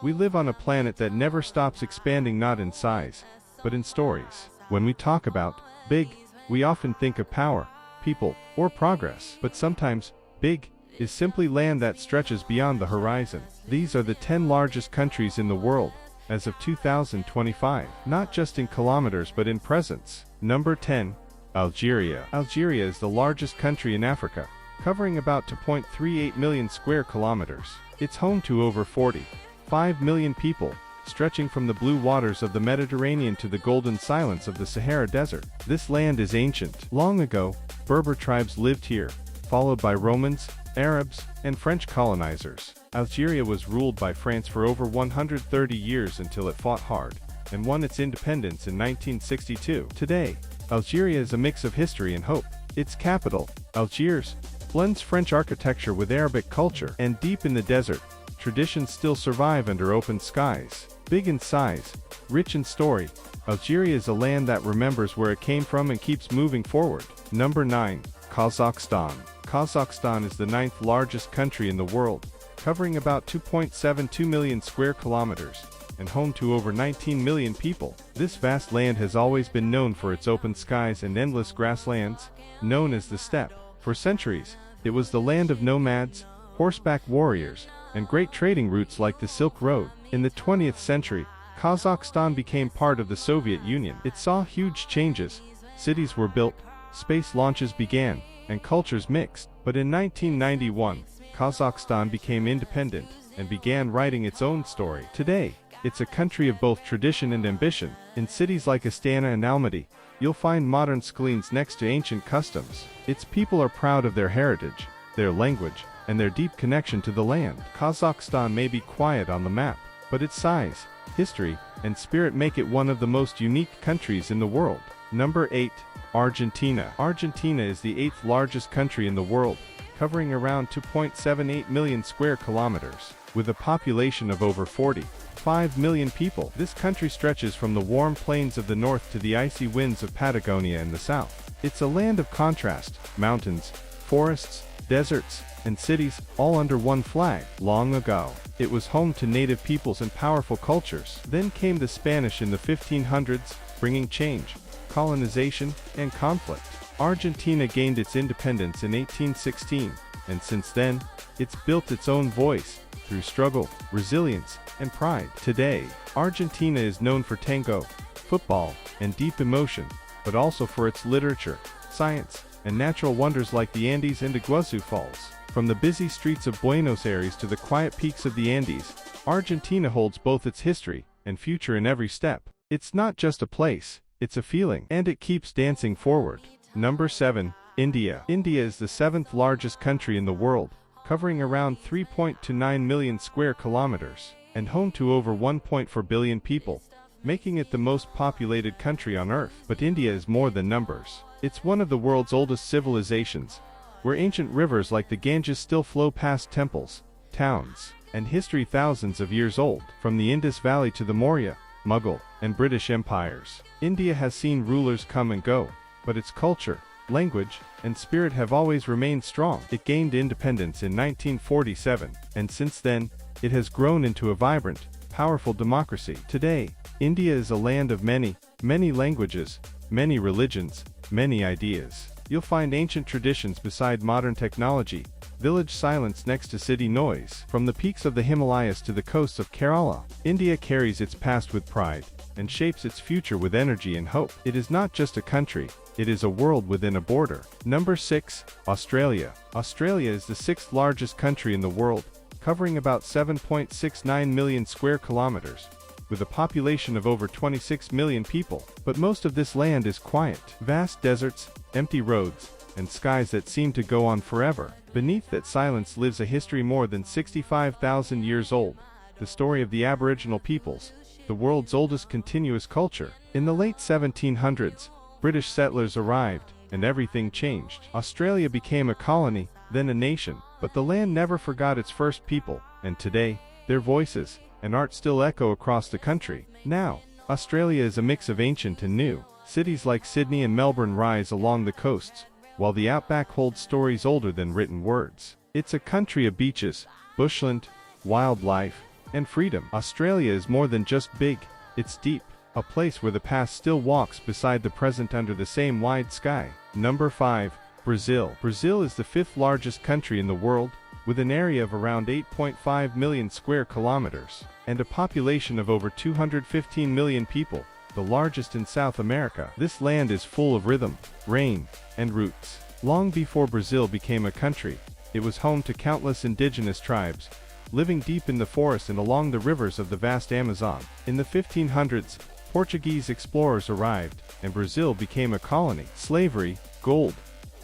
We live on a planet that never stops expanding, not in size, but in stories. When we talk about big, we often think of power, people, or progress. But sometimes, big is simply land that stretches beyond the horizon. These are the 10 largest countries in the world as of 2025, not just in kilometers but in presence. Number 10. Algeria. Algeria is the largest country in Africa, covering about 2.38 million square kilometers. It's home to over 45 million people, stretching from the blue waters of the Mediterranean to the golden silence of the Sahara Desert. This land is ancient. Long ago, Berber tribes lived here, followed by Romans, Arabs, and French colonizers. Algeria was ruled by France for over 130 years until it fought hard and won its independence in 1962. Today, Algeria is a mix of history and hope. Its capital, Algiers, blends French architecture with Arabic culture, and deep in the desert, traditions still survive under open skies. Big in size, rich in story, Algeria is a land that remembers where it came from and keeps moving forward. Number 9. Kazakhstan. Kazakhstan is the 9th largest country in the world, covering about 2.72 million square kilometers, and home to over 19 million people. This vast land has always been known for its open skies and endless grasslands, known as the steppe. For centuries, it was the land of nomads, horseback warriors, and great trading routes like the Silk Road. In the 20th century, Kazakhstan became part of the Soviet Union. It saw huge changes. Cities were built, space launches began, and cultures mixed. But in 1991, Kazakhstan became independent and began writing its own story. Today, it's a country of both tradition and ambition. In cities like Astana and Almaty, you'll find modern scalenes next to ancient customs. Its people are proud of their heritage, their language, and their deep connection to the land. Kazakhstan may be quiet on the map, but its size, history, and spirit make it one of the most unique countries in the world. Number 8. Argentina. Argentina is the 8th largest country in the world, covering around 2.78 million square kilometers. With a population of over 45 million people, this country stretches from the warm plains of the north to the icy winds of Patagonia in the south. It's a land of contrast, mountains, forests, deserts, and cities, all under one flag. Long ago, it was home to native peoples and powerful cultures. Then came the Spanish in the 1500s, bringing change, colonization, and conflict. Argentina gained its independence in 1816, and since then, it's built its own voice, through struggle, resilience, and pride. Today, Argentina is known for tango, football, and deep emotion, but also for its literature, science, and natural wonders like the Andes and Iguazu Falls. From the busy streets of Buenos Aires to the quiet peaks of the Andes, Argentina holds both its history and future in every step. It's not just a place, it's a feeling, and it keeps dancing forward. Number 7. India. India is the 7th largest country in the world, covering around 3.29 million square kilometers, and home to over 1.4 billion people, making it the most populated country on Earth. But India is more than numbers. It's one of the world's oldest civilizations, where ancient rivers like the Ganges still flow past temples, towns, and history thousands of years old. From the Indus Valley to the Maurya, Mughal, and British empires, India has seen rulers come and go, but its culture, language, and spirit have always remained strong. It gained independence in 1947, and since then, it has grown into a vibrant, powerful democracy. Today, India is a land of many languages, many religions, many ideas. You'll find ancient traditions beside modern technology, village silence next to city noise. From the peaks of the Himalayas to the coasts of Kerala, India carries its past with pride, and shapes its future with energy and hope. It is not just a country, it is a world within a border. Number 6. Australia. Australia is the 6th largest country in the world, covering about 7.69 million square kilometers, with a population of over 26 million people. But most of this land is quiet. Vast deserts, empty roads, and skies that seem to go on forever. Beneath that silence lives a history more than 65,000 years old, the story of the Aboriginal peoples, the world's oldest continuous culture. In the late 1700s, British settlers arrived, and everything changed. Australia became a colony, then a nation, but the land never forgot its first people, and today, their voices and art still echo across the country. Now, Australia is a mix of ancient and new. Cities like Sydney and Melbourne rise along the coasts, while the outback holds stories older than written words. It's a country of beaches, bushland, wildlife, and freedom. Australia is more than just big, it's deep. A place where the past still walks beside the present under the same wide sky. Number 5. Brazil. Brazil is the 5th largest country in the world, with an area of around 8.5 million square kilometers, and a population of over 215 million people, the largest in South America. This land is full of rhythm, rain, and roots. Long before Brazil became a country, it was home to countless indigenous tribes, living deep in the forest and along the rivers of the vast Amazon. In the 1500s, Portuguese explorers arrived, and Brazil became a colony. Slavery, gold,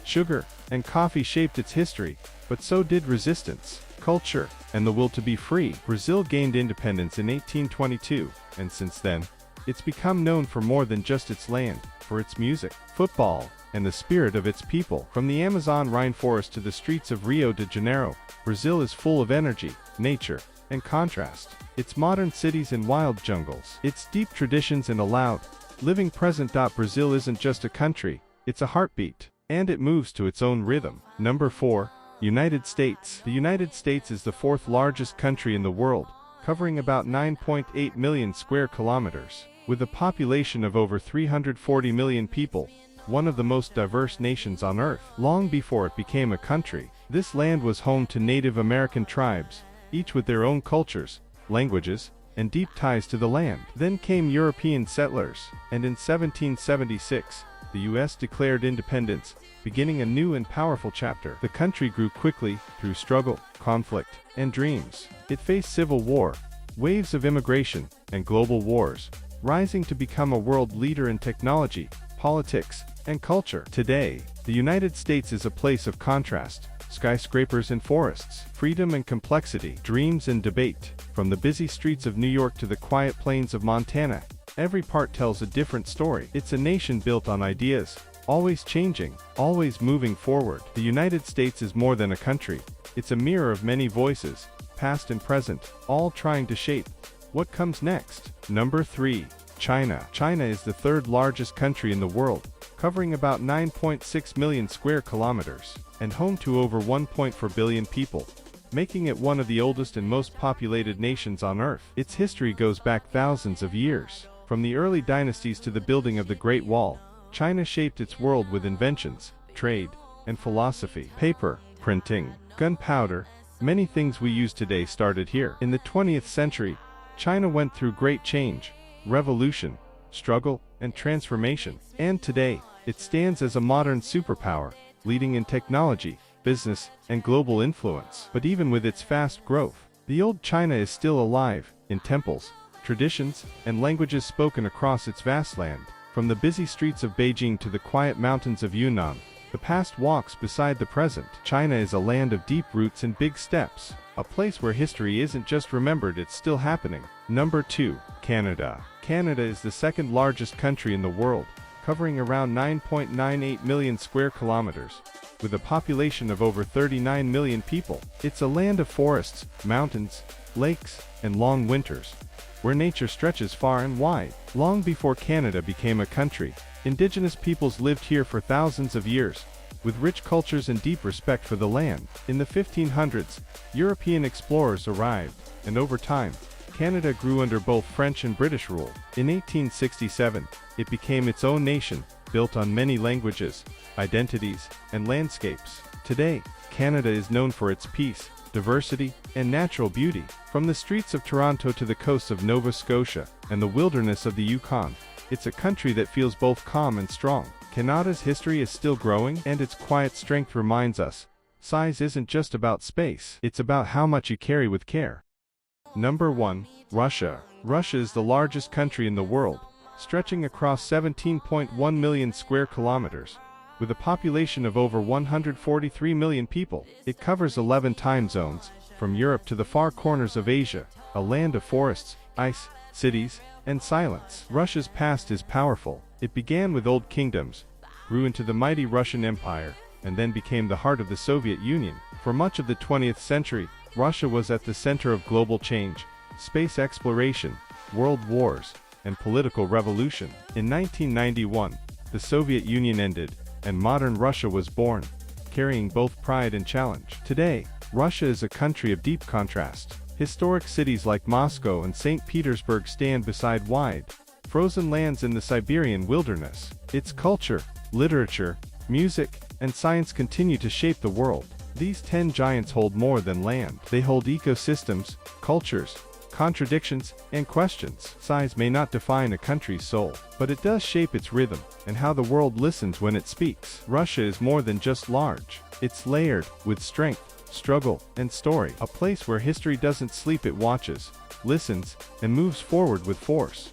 sugar, and coffee shaped its history, but so did resistance, culture, and the will to be free. Brazil gained independence in 1822, and since then, it's become known for more than just its land, for its music, football, and the spirit of its people. From the Amazon rainforest to the streets of Rio de Janeiro, Brazil is full of energy, nature, and contrast. Its modern cities and wild jungles, its deep traditions and a loud, living present. Brazil isn't just a country, it's a heartbeat, and it moves to its own rhythm. Number 4. United States. The United States is the 4th largest country in the world, covering about 9.8 million square kilometers, with a population of over 340 million people, one of the most diverse nations on Earth. Long before it became a country, this land was home to Native American tribes, each with their own cultures, languages, and deep ties to the land. Then came European settlers, and in 1776, the U.S. declared independence, beginning a new and powerful chapter. The country grew quickly, through struggle, conflict, and dreams. It faced civil war, waves of immigration, and global wars, rising to become a world leader in technology, politics, and culture. Today, the United States is a place of contrast, skyscrapers and forests, freedom and complexity, dreams and debate. From the busy streets of New York to the quiet plains of Montana, every part tells a different story. It's a nation built on ideas, always changing, always moving forward. The United States is more than a country. It's a mirror of many voices, past and present, all trying to shape what comes next. Number 3. China. China is the 3rd largest country in the world, covering about 9.6 million square kilometers, and home to over 1.4 billion people, making it one of the oldest and most populated nations on Earth. Its history goes back thousands of years. From the early dynasties to the building of the Great Wall, China shaped its world with inventions, trade, and philosophy. Paper, printing, gunpowder, many things we use today started here. In the 20th century, China went through great change, revolution, struggle, and transformation. And today, it stands as a modern superpower, leading in technology, business, and global influence. But even with its fast growth, the old China is still alive, in temples, traditions, and languages spoken across its vast land. From the busy streets of Beijing to the quiet mountains of Yunnan, the past walks beside the present. China is a land of deep roots and big steps, a place where history isn't just remembered, it's still happening. Number 2. Canada. Canada is the 2nd largest country in the world, covering around 9.98 million square kilometers, with a population of over 39 million people. It's a land of forests, mountains, lakes, and long winters, where nature stretches far and wide. Long before Canada became a country, indigenous peoples lived here for thousands of years, with rich cultures and deep respect for the land. In the 1500s, European explorers arrived, and over time, Canada grew under both French and British rule. In 1867, it became its own nation, built on many languages, identities, and landscapes. Today, Canada is known for its peace, diversity, and natural beauty. From the streets of Toronto to the coasts of Nova Scotia and the wilderness of the Yukon, it's a country that feels both calm and strong. Canada's history is still growing, and its quiet strength reminds us, size isn't just about space, it's about how much you carry with care. Number 1. Russia. Russia is the largest country in the world, stretching across 17.1 million square kilometers, with a population of over 143 million people. It covers 11 time zones, from Europe to the far corners of Asia, a land of forests, ice, cities, and silence. Russia's past is powerful. It began with old kingdoms, grew into the mighty Russian Empire, and then became the heart of the Soviet Union. For much of the 20th century, Russia was at the center of global change, space exploration, world wars, and political revolution. In 1991, the Soviet Union ended, and modern Russia was born, carrying both pride and challenge. Today, Russia is a country of deep contrast. Historic cities like Moscow and St. Petersburg stand beside wide, frozen lands in the Siberian wilderness. Its culture, literature, music, and science continue to shape the world. These 10 giants hold more than land. They hold ecosystems, cultures, contradictions, and questions. Size may not define a country's soul, but it does shape its rhythm, and how the world listens when it speaks. Russia is more than just large. It's layered, with strength, struggle, and story. A place where history doesn't sleep, it watches, listens, and moves forward with force.